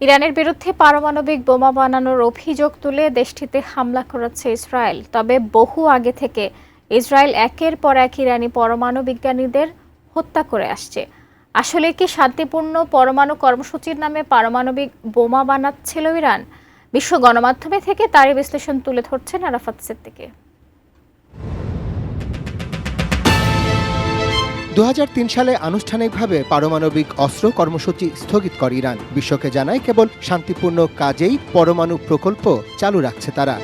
ইরানের বিরুদ্ধে পারমাণবিক বোমা বানানোর অভিযোগ তুলে দেশটিতে হামলা করেছে ইসরায়েল। তবে বহু আগে থেকে ইসরায়েল একের পর এক ইরানি পরমাণু বিজ্ঞানীদের হত্যা করে আসছে। আসলে কি শান্তিপূর্ণ পরমাণু কর্মসূচির নামে পারমাণবিক বোমা বানাচ্ছিল ইরান? বিশ্ব গণমাধ্যমে থেকে তারই বিশ্লেষণ তুলে ধরছেন আরাফাত সিদ্দিকী। 2003 সালে আনুষ্ঠানিকভাবে পারমাণবিক অস্ত্র কর্মসূচি স্থগিত করে ইরান। বিশ্বকে জানায় কেবল শান্তিপূর্ণ কাজেই পরমাণু প্রকল্প চালু রাখছে তারা।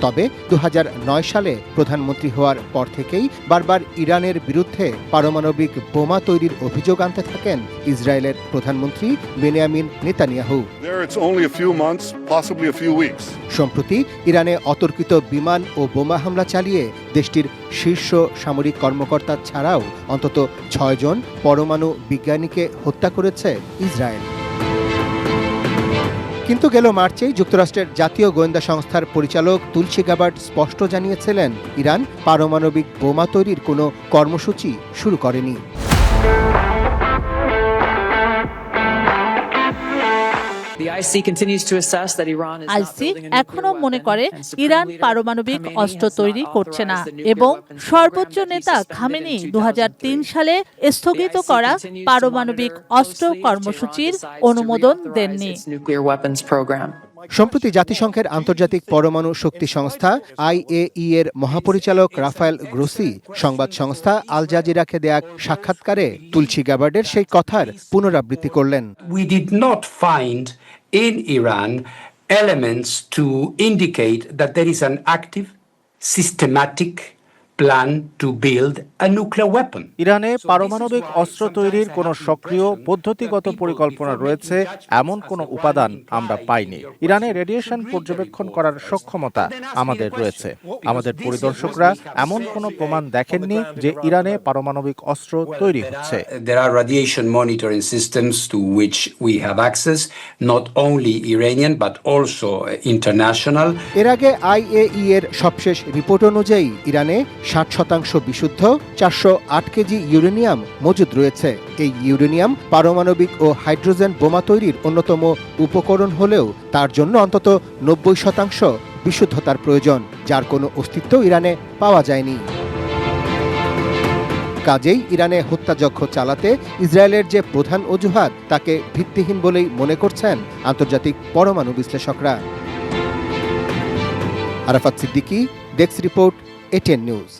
তবে 2009 সালে প্রধানমন্ত্রী হওয়ার পর থেকেই বারবার ইরানের বিরুদ্ধে পারমাণবিক বোমা তৈরির অভিযোগ আনতে থাকেন ইসরায়েলের প্রধানমন্ত্রী বেনিয়ামিন নেতানিয়াহু। সম্প্রতি ইরানে অতর্কিত বিমান ও বোমা হামলা চালিয়ে দেশটির শীর্ষ সামরিক কর্মকর্তা ছাড়াও অন্তত 6 জন পরমাণু বিজ্ঞানীকে হত্যা করেছে ইসরায়েল। কিন্তু গেল মার্চেই যুক্তরাষ্ট্রের জাতীয় গোয়েন্দা সংস্থার পরিচালক তুলসী গ্যাবার্ড স্পষ্ট জানিয়েছিলেন ইরান পারমাণবিক বোমা তৈরির কোনো কর্মসূচি শুরু করেনি। আইসি এখনো মনে করে ইরান পারমাণবিক অস্ত্র তৈরি করছে না এবং সর্বোচ্চ নেতা খামেনি 2003 সালে স্থগিত করা পারমাণবিক অস্ত্র কর্মসূচির অনুমোদন দেননি। সম্প্রতি জাতিসংঘের আন্তর্জাতিক পরমাণু শক্তি সংস্থা IAEA এর মহাপরিচালক রাফায়েল গ্রোসি সংবাদ সংস্থা আল জাজিরাকে দেয়া সাক্ষাৎকারে তুলসী গ্যাবার্ডের সেই কথার পুনরাবৃত্তি করলেন। We did not find in Iran elements to indicate that there is an active, systematic plan to build a nuclear weapon. ইরানে পারমাণবিক অস্ত্র তৈরির কোনো সক্রিয় পদ্ধতিগত পরিকল্পনা রয়েছে এমন কোনো উপাদান আমরা পাইনি। ইরানে রেডিয়েশন পর্যবেক্ষণ করার সক্ষমতা আমাদের রয়েছে। আমাদের পরিদর্শকরা এমন কোনো প্রমাণ দেখেননি যে ইরানে পারমাণবিক অস্ত্র তৈরি হচ্ছে। There are radiation monitoring systems to which we have access, not only Iranian but also international. এর আগে IAEA এর সবশেষ রিপোর্ট অনুযায়ী ইরানে 60% বিশুদ্ধ 408 কেজি ইউরেনিয়াম মজুদ রয়েছে। এই ইউরেনিয়াম পারমাণবিক ও হাইড্রোজেন বোমা তৈরির অন্যতম উপকরণ হলেও তার জন্য অন্তত 90% বিশুদ্ধতার প্রয়োজন, যার কোনো অস্তিত্ব ইরানে পাওয়া যায়নি। কাজেই ইরানে হত্যাযজ্ঞ চালাতে ইসরায়েলের যে প্রধান অজুহাত তাকে ভিত্তিহীন বলেই মনে করছেন আন্তর্জাতিক পরমাণু বিশ্লেষকরা। Arafat Siddiqui, desk report, ATN news.